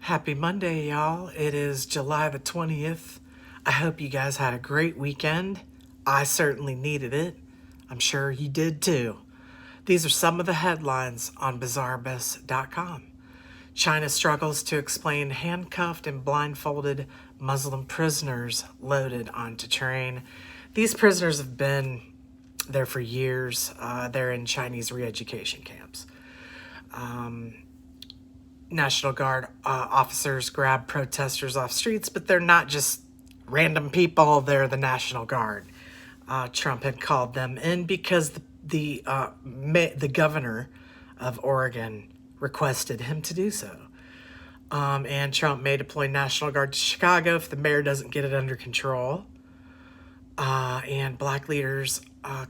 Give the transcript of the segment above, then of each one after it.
Happy Monday, y'all. It is July the 20th. I hope you guys had a great weekend. I certainly needed it. I'm sure you did too. These are some of the headlines on bizarrebus.com. China struggles to explain handcuffed and blindfolded Muslim prisoners loaded onto train. These prisoners have been there for years. They're in Chinese re-education camps. National Guard officers grab protesters off streets, but they're not just random people. They're the National Guard. Trump had called them in because the governor of Oregon requested him to do so. And Trump may deploy National Guard to Chicago if the mayor doesn't get it under control. And black leaders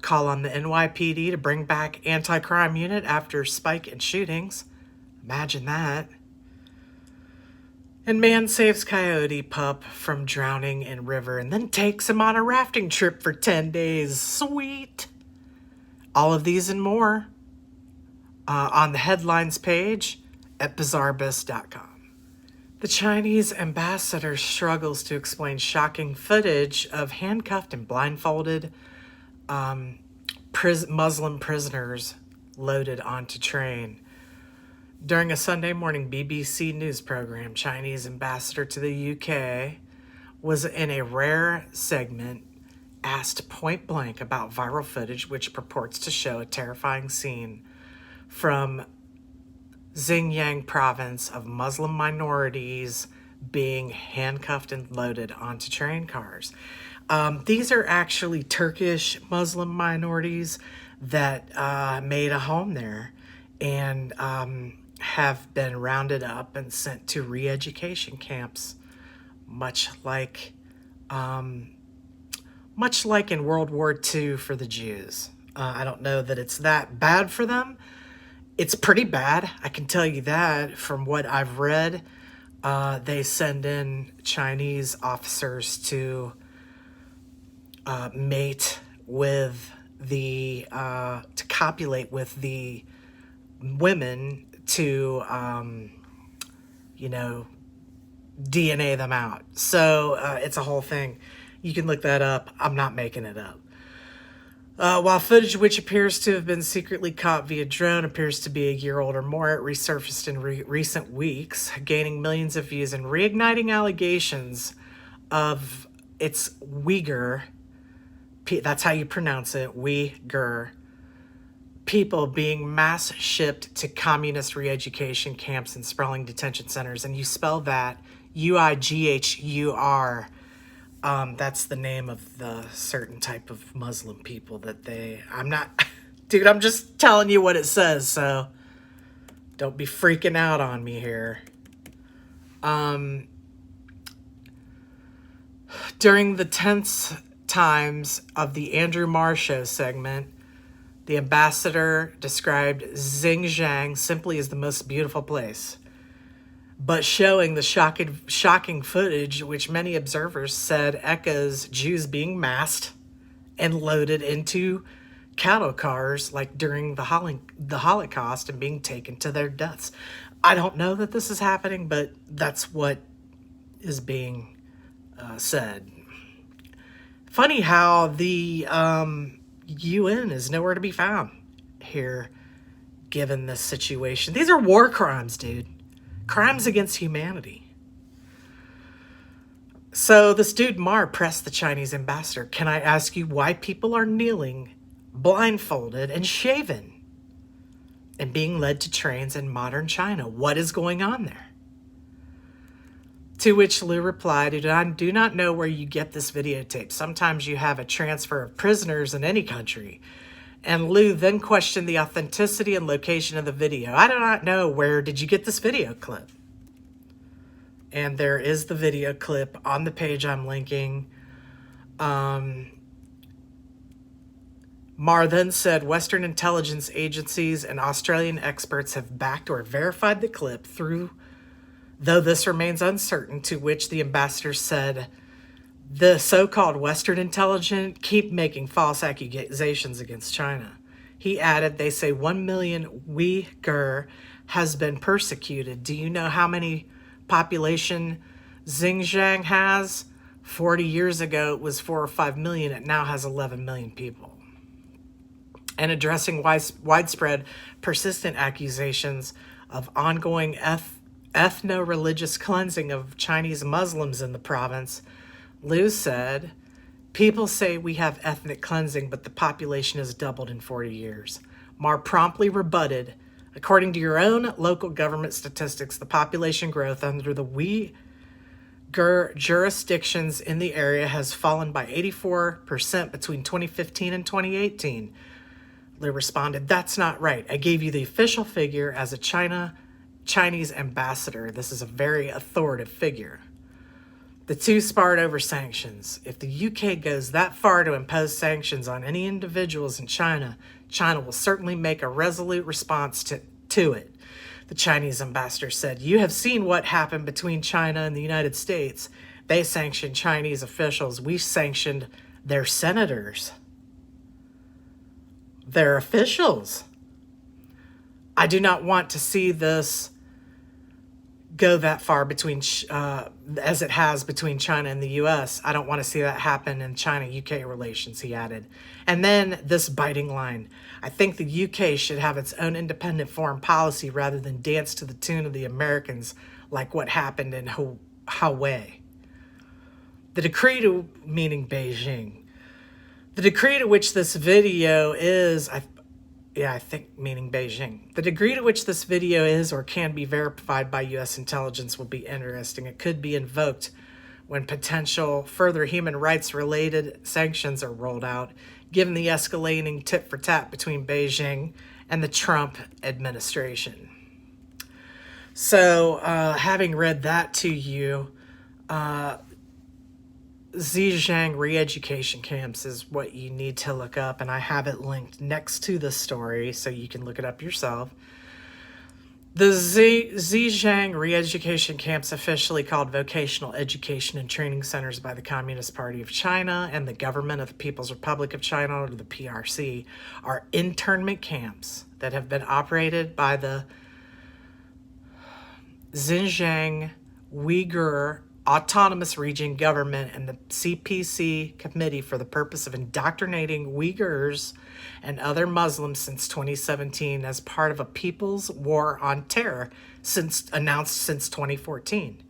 call on the NYPD to bring back anti-crime unit after spike in shootings. Imagine that. And man saves coyote pup from drowning in river and then takes him on a rafting trip for 10 days. Sweet. All of these and more on the headlines page at bizarrebus.com. The Chinese ambassador struggles to explain shocking footage of handcuffed and blindfolded Muslim prisoners loaded onto train. During a Sunday morning BBC news program, Chinese ambassador to the UK was in a rare segment asked point blank about viral footage which purports to show a terrifying scene from Xinjiang province of Muslim minorities being handcuffed and loaded onto train cars. These are actually Turkish Muslim minorities that made a home there and have been rounded up and sent to re-education camps, much like in World War II for the Jews. I don't know that it's that bad for them. It's pretty bad, I can tell you that. From what I've read, they send in Chinese officers to mate with to copulate with the women to, DNA them out. So it's a whole thing. You can look that up. I'm not making it up. While footage which appears to have been secretly caught via drone appears to be a year old or more, it resurfaced in recent weeks, gaining millions of views and reigniting allegations of its Uighur, that's how you pronounce it, Uighur, people being mass shipped to communist re-education camps and sprawling detention centers. And you spell that Uighur. That's the name of the certain type of Muslim people that I'm just telling you what it says, so don't be freaking out on me here. During the tense times of the Andrew Marr Show segment, the ambassador described Xinjiang simply as the most beautiful place, but showing the shocking footage, which many observers said echoes Jews being masked and loaded into cattle cars like during the Holocaust and being taken to their deaths. I don't know that this is happening, but that's what is being said. Funny how the UN is nowhere to be found here, given this situation. These are war crimes, dude. Crimes against humanity. So this dude Marr pressed the Chinese ambassador, "Can I ask you why people are kneeling, blindfolded, and shaven, and being led to trains in modern China? What is going on there?" To which Liu replied, "I do not know where you get this videotape. Sometimes you have a transfer of prisoners in any country." And Liu then questioned the authenticity and location of the video. "I do not know. Where did you get this video clip?" And there is the video clip on the page I'm linking. Marr then said Western intelligence agencies and Australian experts have backed or verified the clip though this remains uncertain, to which the ambassador said, "The so-called Western intelligence keep making false accusations against China." He added, "They say 1 million Uighur has been persecuted. Do you know how many population Xinjiang has. 40 years ago, it was 4 or 5 million. It now has 11 million people. And addressing widespread, persistent accusations of ongoing ethno-religious cleansing of Chinese Muslims in the province, Liu said, "People say we have ethnic cleansing, but the population has doubled in 40 years. Ma promptly rebutted, according to your own local government statistics, the population growth under the Uighur jurisdictions in the area has fallen by 84% between 2015 and 2018. Liu responded, "That's not right. I gave you the official figure as a Chinese ambassador. This is a very authoritative figure." The two sparred over sanctions. If the UK goes that far to impose sanctions on any individuals in China, China will certainly make a resolute response to it. The Chinese ambassador said, "You have seen what happened between China and the United States. They sanctioned Chinese officials. We sanctioned their senators, their officials. I do not want to see this go that far between as it has between China and the U.S. I don't want to see that happen in China-UK relations," he added. And then this biting line, "I think the UK should have its own independent foreign policy rather than dance to the tune of the Americans like what happened in Hawaii." The decree to, meaning Beijing, the decree to which this video is, I think meaning Beijing. The degree to which this video is or can be verified by U.S. intelligence will be interesting. It could be invoked when potential further human rights-related sanctions are rolled out, given the escalating tit-for-tat between Beijing and the Trump administration. So, having read that to you, Xinjiang re-education camps is what you need to look up, and I have it linked next to the story so you can look it up yourself. The Xinjiang re-education camps, officially called Vocational Education and Training Centers by the Communist Party of China and the Government of the People's Republic of China, or the PRC, are internment camps that have been operated by the Xinjiang Uighur Autonomous Region Government and the CPC Committee for the purpose of indoctrinating Uighurs and other Muslims since 2017 as part of a People's War on Terror announced since 2014.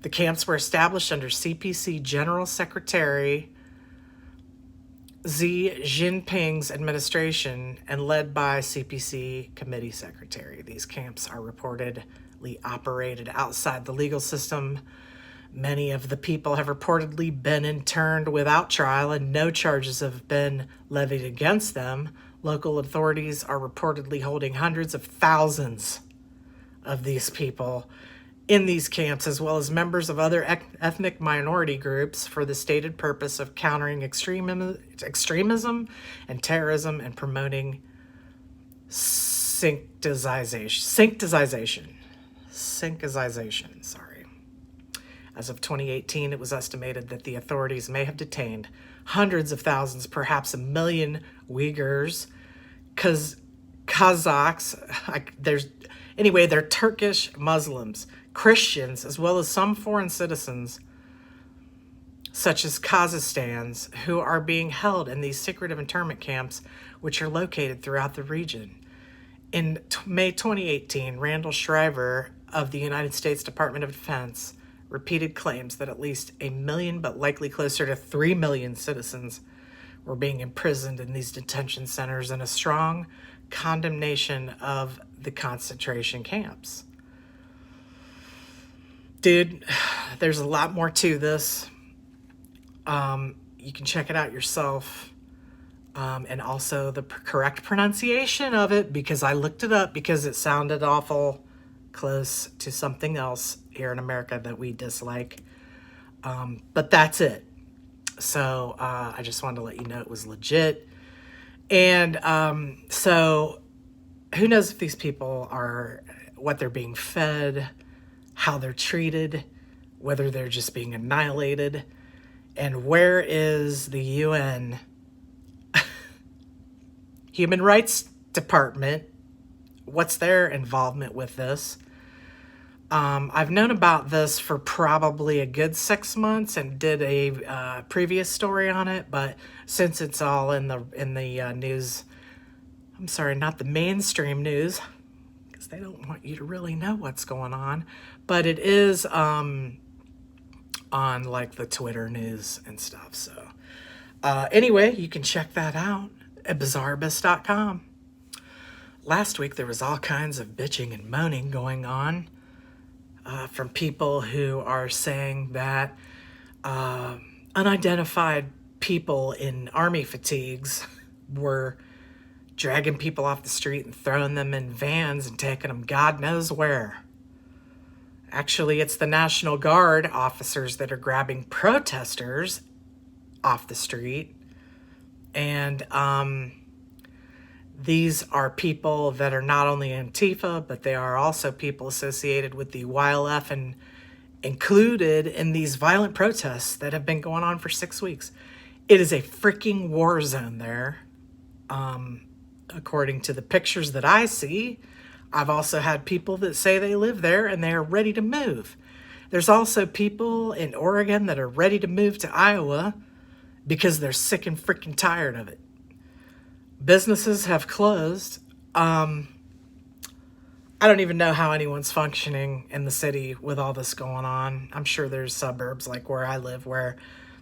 The camps were established under CPC General Secretary Xi Jinping's administration and led by CPC Committee Secretary. These camps are reportedly operated outside the legal system. Many of the people have reportedly been interned without trial and no charges have been levied against them. Local authorities are reportedly holding hundreds of thousands of these people in these camps, as well as members of other ethnic minority groups, for the stated purpose of countering extremism and terrorism and promoting syncretization. As of 2018, it was estimated that the authorities may have detained hundreds of thousands, perhaps 1 million Uighurs, Kazakhs, they're Turkish Muslims, Christians, as well as some foreign citizens, such as Kazakhstans, who are being held in these secretive internment camps, which are located throughout the region. In May 2018, Randall Shriver of the United States Department of Defense repeated claims that at least 1 million, but likely closer to 3 million citizens were being imprisoned in these detention centers, in a strong condemnation of the concentration camps. Dude, there's a lot more to this. You can check it out yourself. And also the correct pronunciation of it, because I looked it up because it sounded awful close to something else here in America that we dislike. But that's it. So I just wanted to let you know it was legit. And so who knows if these people are, what they're being fed, how they're treated, whether they're just being annihilated, and where is the UN Human Rights Department? What's their involvement with this? I've known about this for probably a good 6 months and did a previous story on it, but since it's all in the news, I'm sorry, not the mainstream news, because they don't want you to really know what's going on, but it is on like the Twitter news and stuff. So anyway, you can check that out at bizarrebus.com. Last week there was all kinds of bitching and moaning going on from people who are saying that unidentified people in army fatigues were dragging people off the street and throwing them in vans and taking them God knows where. Actually, it's the National Guard officers that are grabbing protesters off the street. And these are people that are not only Antifa, but they are also people associated with the YLF and included in these violent protests that have been going on for 6 weeks. It is a freaking war zone there. According to the pictures that I see, I've also had people that say they live there and they are ready to move. There's also people in Oregon that are ready to move to Iowa because they're sick and freaking tired of it. Businesses have closed. I don't even know how anyone's functioning in the city with all this going on. I'm sure there's suburbs like where I live where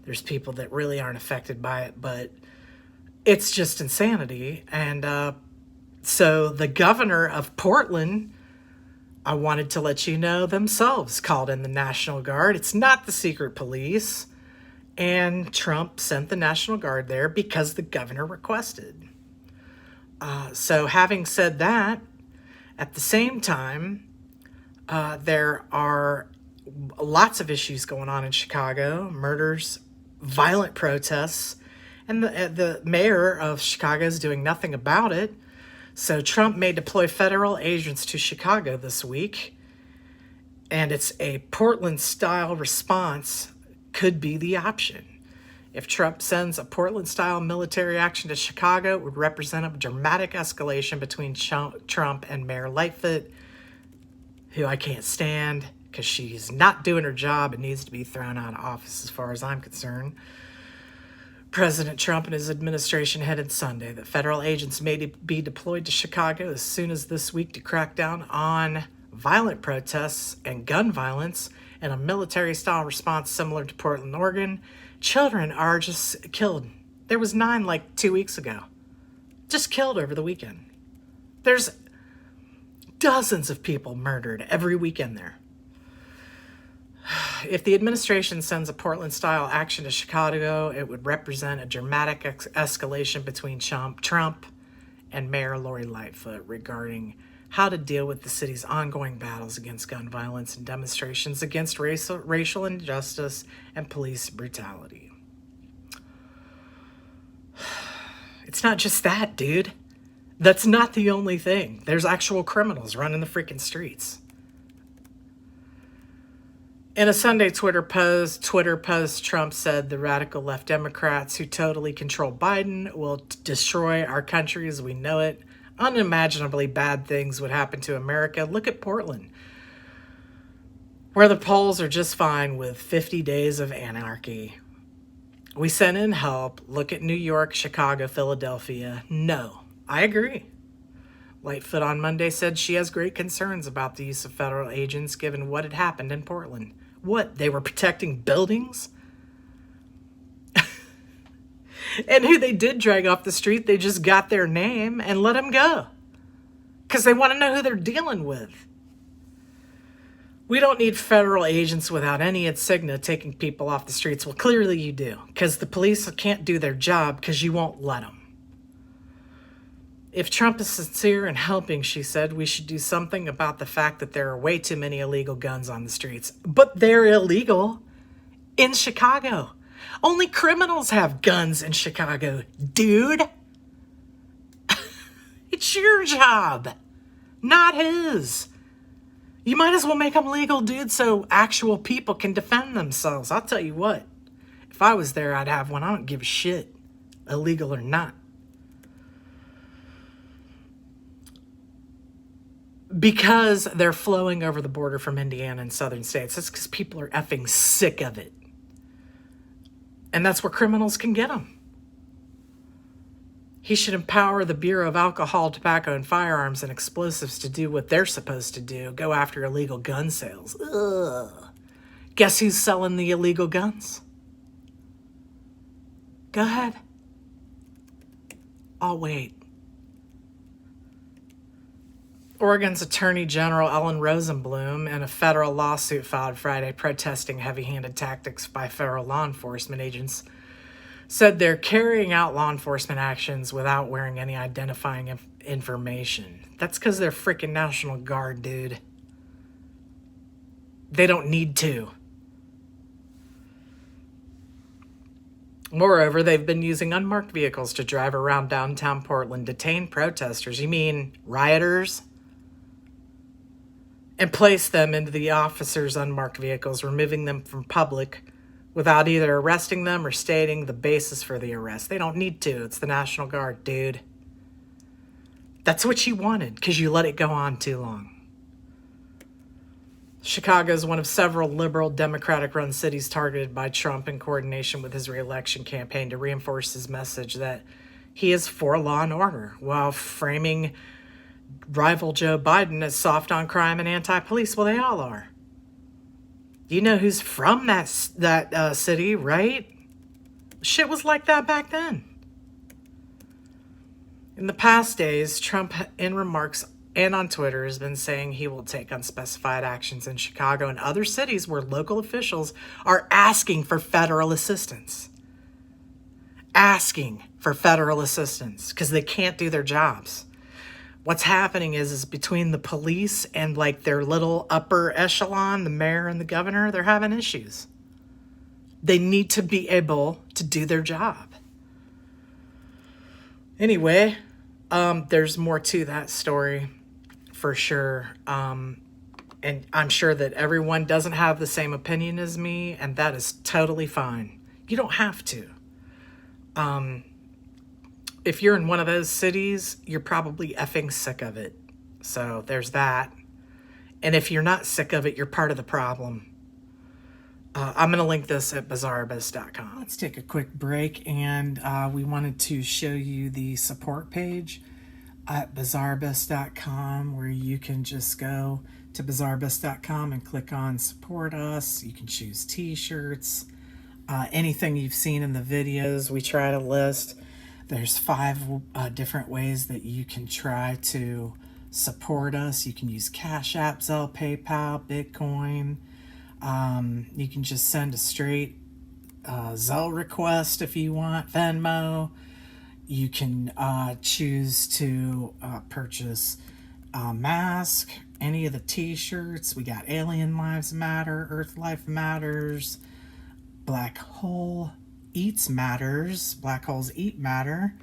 there's people that really aren't affected by it, but it's just insanity. And so the governor of Portland, I wanted to let you know, themselves called in the National Guard. It's not the secret police. And Trump sent the National Guard there because the governor requested. So having said that, at the same time, there are lots of issues going on in Chicago, murders, violent protests, and the mayor of Chicago is doing nothing about it. So Trump may deploy federal agents to Chicago this week, and it's a Portland-style response could be the option. If Trump sends a Portland-style military action to Chicago, it would represent a dramatic escalation between Trump and Mayor Lightfoot, who I can't stand because she's not doing her job and needs to be thrown out of office as far as I'm concerned. President Trump and his administration headed Sunday that federal agents may be deployed to Chicago as soon as this week to crack down on violent protests and gun violence in a military-style response similar to Portland, Oregon. Children are just killed. There was 9 like 2 weeks ago. Just killed over the weekend. There's dozens of people murdered every weekend there. If the administration sends a Portland-style action to Chicago, it would represent a dramatic escalation between Trump and Mayor Lori Lightfoot regarding how to deal with the city's ongoing battles against gun violence and demonstrations against racial injustice and police brutality. It's not just that, dude. That's not the only thing. There's actual criminals running the freaking streets. In a Sunday Twitter post, Trump said the radical left Democrats who totally control Biden will destroy our country as we know it. Unimaginably bad things would happen to America. Look at Portland, where the polls are just fine with 50 days of anarchy. We sent in help. Look at New York, Chicago, Philadelphia. No, I agree. Lightfoot on Monday said she has great concerns about the use of federal agents given what had happened in Portland. What, they were protecting buildings? And who they did drag off the street, they just got their name and let them go. Because they want to know who they're dealing with. We don't need federal agents without any insignia taking people off the streets. Well, clearly you do. Because the police can't do their job because you won't let them. If Trump is sincere in helping, she said, we should do something about the fact that there are way too many illegal guns on the streets. But they're illegal in Chicago. Only criminals have guns in Chicago, dude. It's your job, not his. You might as well make them legal, dude, so actual people can defend themselves. I'll tell you what. If I was there, I'd have one. I don't give a shit, illegal or not. because they're flowing over the border from Indiana and southern states. That's because people are effing sick of it. And that's where criminals can get them. He should empower the Bureau of Alcohol, Tobacco, and Firearms and Explosives to do what they're supposed to do, go after illegal gun sales. Ugh. Guess who's selling the illegal guns? Go ahead. I'll wait. Oregon's Attorney General Ellen Rosenblum, in a federal lawsuit filed Friday protesting heavy-handed tactics by federal law enforcement agents, said they're carrying out law enforcement actions without wearing any identifying information. That's because they're freaking National Guard, dude. They don't need to. Moreover, they've been using unmarked vehicles to drive around downtown Portland, detain protesters, you mean rioters, and place them into the officers' unmarked vehicles, removing them from public without either arresting them or stating the basis for the arrest. They don't need to. It's the National Guard, dude. That's what you wanted because you let it go on too long. Chicago is one of several liberal Democratic-run cities targeted by Trump in coordination with his re-election campaign to reinforce his message that he is for law and order, while framing rival Joe Biden as soft on crime and anti-police. Well, they all are. You know who's from that city, right? Shit was like that back then. In the past days, Trump, in remarks and on Twitter, has been saying he will take unspecified actions in Chicago and other cities where local officials are asking for federal assistance. Asking for federal assistance because they can't do their jobs. What's happening is between the police and like their little upper echelon, the mayor and the governor, they're having issues. They need to be able to do their job. Anyway, there's more to that story for sure. And I'm sure that everyone doesn't have the same opinion as me, and that is totally fine. You don't have to. If you're in one of those cities, you're probably effing sick of it. So there's that. And if you're not sick of it, you're part of the problem. I'm going to link this at bizarrebus.com. Let's take a quick break, and we wanted to show you the support page at bizarrebus.com, where you can just go to bizarrebus.com and click on support us. You can choose t-shirts, anything you've seen in the videos we try to list. There's 5 different ways that you can try to support us. You can use Cash App, Zelle, PayPal, Bitcoin. You can just send a straight Zelle request if you want, Venmo. You can choose to purchase a mask, any of the t-shirts. We got Alien Lives Matter, Earth Life Matters, Black Hole Eats Matters, Black Holes Eat Matter.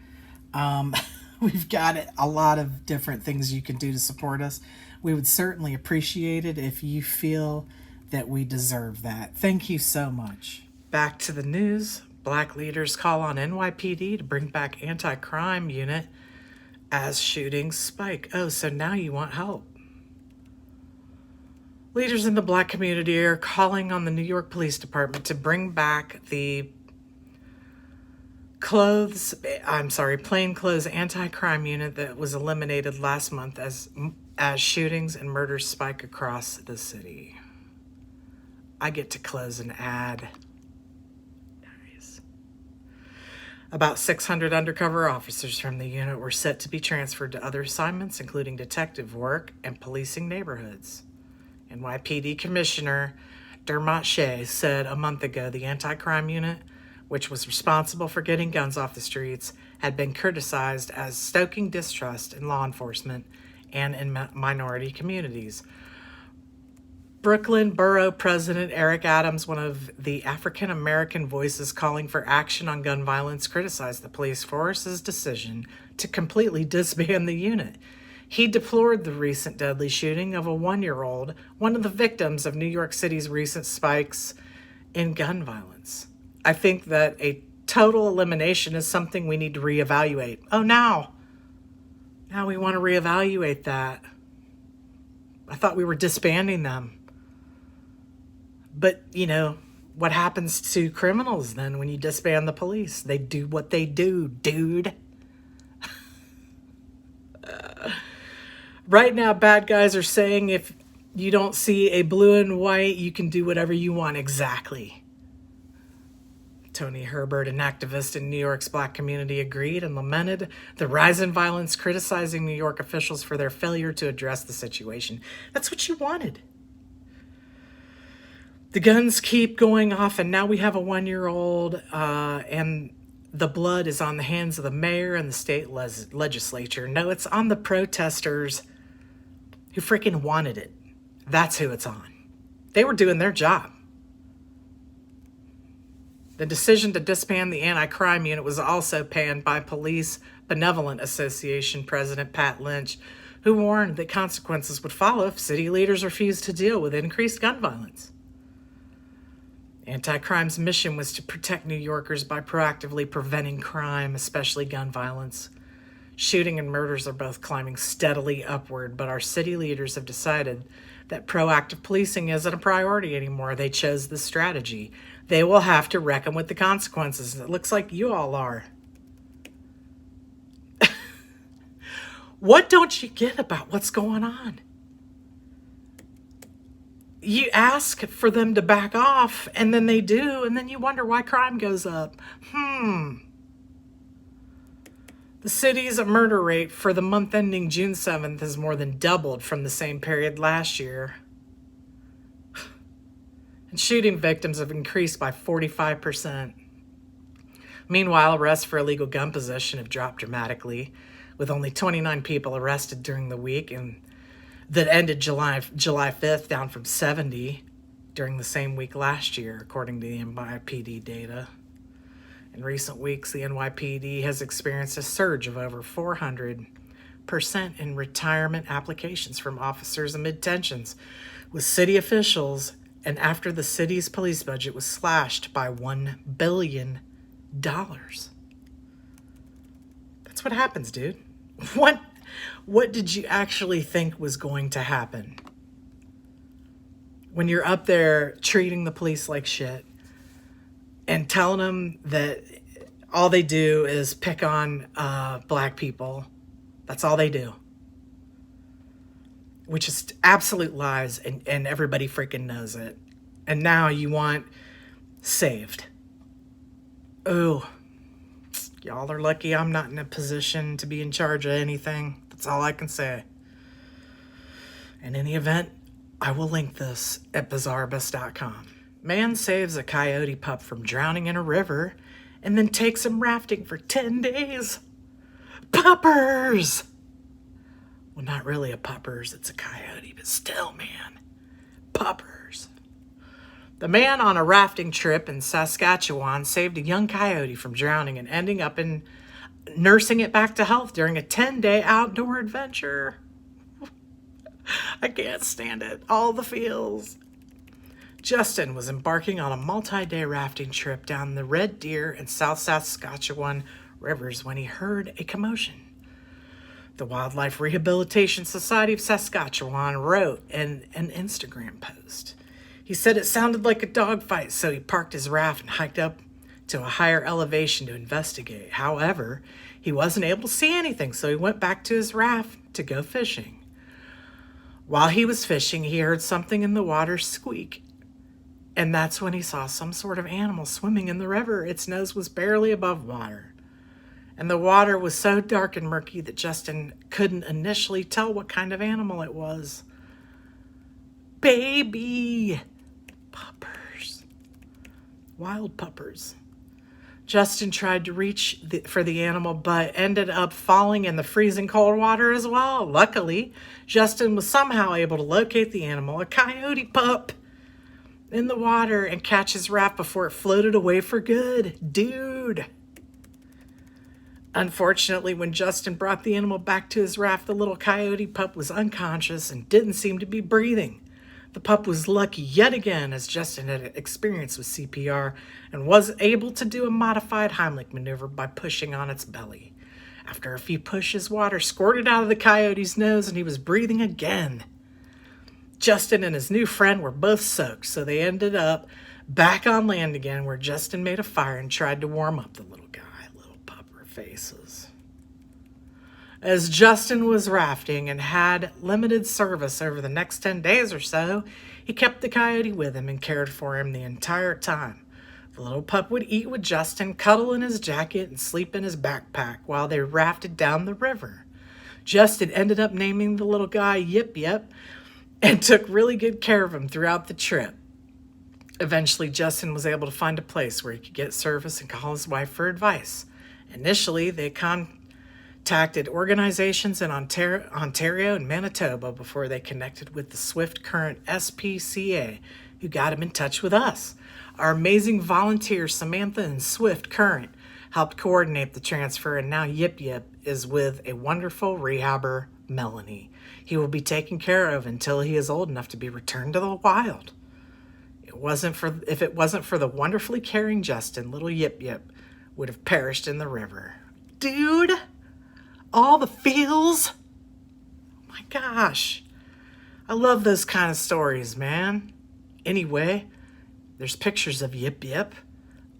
We've got a lot of different things you can do to support us. We would certainly appreciate it if you feel that we deserve that. Thank you so much. Back to the news. Black leaders call on NYPD to bring back anti-crime unit as shootings spike. Oh, so now you want help. Leaders in the black community are calling on the New York Police Department to bring back the plainclothes anti-crime unit that was eliminated last month as shootings and murders spike across the city. I get to close an ad. Nice. About 600 undercover officers from the unit were set to be transferred to other assignments, including detective work and policing neighborhoods. NYPD Commissioner Dermot Shea said a month ago the anti-crime unit, which was responsible for getting guns off the streets, had been criticized as stoking distrust in law enforcement and in minority communities. Brooklyn Borough President Eric Adams, one of the African-American voices calling for action on gun violence, criticized the police force's decision to completely disband the unit. He deplored the recent deadly shooting of a 1-year-old, one of the victims of New York City's recent spikes in gun violence. I think that a total elimination is something we need to reevaluate. Oh, now we want to reevaluate that. I thought we were disbanding them. But, what happens to criminals then when you disband the police? They do what they do, dude. Right now, bad guys are saying if you don't see a blue and white, you can do whatever you want. Exactly. Tony Herbert, an activist in New York's black community, agreed and lamented the rise in violence, criticizing New York officials for their failure to address the situation. That's what you wanted. The guns keep going off, and now we have a 1-year-old, and the blood is on the hands of the mayor and the state legislature. No, it's on the protesters who freaking wanted it. That's who it's on. They were doing their job. The decision to disband the anti-crime unit was also panned by Police Benevolent Association President Pat Lynch, who warned that consequences would follow if city leaders refused to deal with increased gun violence. Anti-crime's mission was to protect New Yorkers by proactively preventing crime, especially gun violence. Shooting and murders are both climbing steadily upward, but our city leaders have decided that proactive policing isn't a priority anymore. They chose this strategy. They will have to reckon with the consequences. It looks like you all are. What don't you get about what's going on? You ask for them to back off, and then they do, and then you wonder why crime goes up. The city's murder rate for the month ending June 7th has more than doubled from the same period last year. And shooting victims have increased by 45%. Meanwhile, arrests for illegal gun possession have dropped dramatically, with only 29 people arrested during the week, and that ended July 5th, down from 70 during the same week last year, according to the NYPD data. In recent weeks, the NYPD has experienced a surge of over 400% in retirement applications from officers amid tensions with city officials and after the city's police budget was slashed by $1 billion. That's what happens, dude. What did you actually think was going to happen? When you're up there treating the police like shit and telling them that all they do is pick on black people. That's all they do. Which is absolute lies, and everybody freaking knows it. And now you want saved. Oh, y'all are lucky I'm not in a position to be in charge of anything. That's all I can say. In any event, I will link this at bizarrebus.com. Man saves a coyote pup from drowning in a river and then takes him rafting for 10 days. Puppers! Well, not really a puppers, it's a coyote, but still, man. Puppers. The man on a rafting trip in Saskatchewan saved a young coyote from drowning and ending up in nursing it back to health during a 10-day outdoor adventure. I can't stand it. All the feels. Justin was embarking on a multi-day rafting trip down the Red Deer and South Saskatchewan rivers when he heard a commotion. The Wildlife Rehabilitation Society of Saskatchewan wrote in an Instagram post. He said it sounded like a dogfight, so he parked his raft and hiked up to a higher elevation to investigate. However, he wasn't able to see anything, so he went back to his raft to go fishing. While he was fishing, he heard something in the water squeak. And that's when he saw some sort of animal swimming in the river. Its nose was barely above water. And the water was so dark and murky that Justin couldn't initially tell what kind of animal it was. Baby puppers. Wild puppers. Justin tried to reach for the animal, but ended up falling in the freezing cold water as well. Luckily, Justin was somehow able to locate the animal, a coyote pup, in the water and catch his raft before it floated away for good. Dude. Unfortunately, when Justin brought the animal back to his raft, the little coyote pup was unconscious and didn't seem to be breathing. The pup was lucky yet again, as Justin had experience with CPR and was able to do a modified Heimlich maneuver by pushing on its belly. After a few pushes, water squirted out of the coyote's nose and he was breathing again. Justin and his new friend were both soaked, so they ended up back on land again, where Justin made a fire and tried to warm up the little guy. Little pupper faces. As Justin was rafting and had limited service over the next 10 days or so, he kept the coyote with him and cared for him the entire time. The little pup would eat with Justin, cuddle in his jacket, and sleep in his backpack while they rafted down the river. Justin ended up naming the little guy Yip Yip and took really good care of him throughout the trip. Eventually, Justin was able to find a place where he could get service and call his wife for advice. Initially, they contacted organizations in Ontario and Manitoba before they connected with the Swift Current SPCA, who got him in touch with us. Our amazing volunteers, Samantha and Swift Current, helped coordinate the transfer, and now Yip Yip is with a wonderful rehabber, Melanie. He will be taken care of until he is old enough to be returned to the wild. If it wasn't for the wonderfully caring Justin, little Yip Yip would have perished in the river. Dude, all the feels. Oh my gosh. I love those kind of stories, man. Anyway, there's pictures of Yip Yip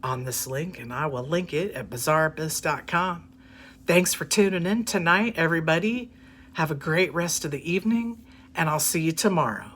on this link, and I will link it at bizarreabyss.com. Thanks for tuning in tonight, everybody. Have a great rest of the evening, and I'll see you tomorrow.